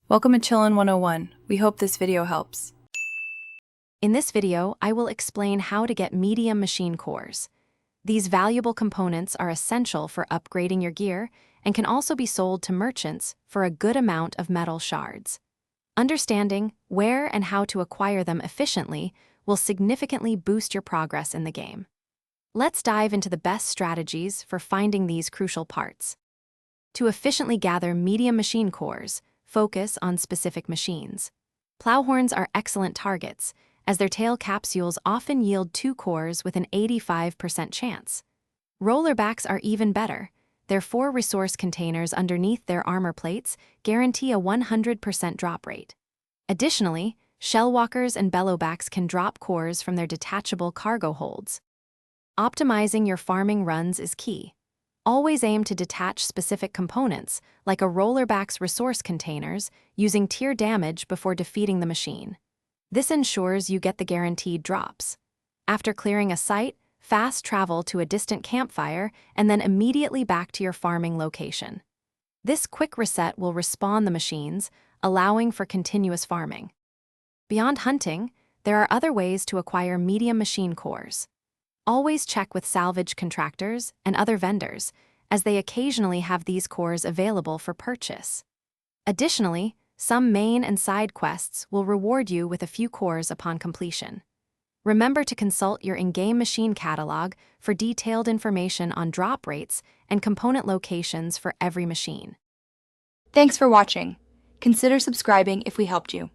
Welcome to Chillin' 101. We hope this video helps. In this video, I will explain how to get medium machine cores. These valuable components are essential for upgrading your gear and can also be sold to merchants for a good amount of metal shards. Understanding where and how to acquire them efficiently will significantly boost your progress in the game. Let's dive into the best strategies for finding these crucial parts. To efficiently gather medium machine cores, focus on specific machines. Plowhorns are excellent targets, as their tail capsules often yield 2 cores with an 85% chance. Rollerbacks are even better. Their 4 resource containers underneath their armor plates guarantee a 100% drop rate. Additionally, shellwalkers and bellowbacks can drop cores from their detachable cargo holds. Optimizing your farming runs is key. Always aim to detach specific components, like a rollerback's resource containers, using tier damage before defeating the machine. This ensures you get the guaranteed drops. After clearing a site, fast travel to a distant campfire and then immediately back to your farming location. This quick reset will respawn the machines, allowing for continuous farming. Beyond hunting, there are other ways to acquire medium machine cores. Always check with salvage contractors and other vendors, as they occasionally have these cores available for purchase. Additionally, some main and side quests will reward you with a few cores upon completion. Remember to consult your in-game machine catalog for detailed information on drop rates and component locations for every machine. Thanks for watching. Consider subscribing if we helped you.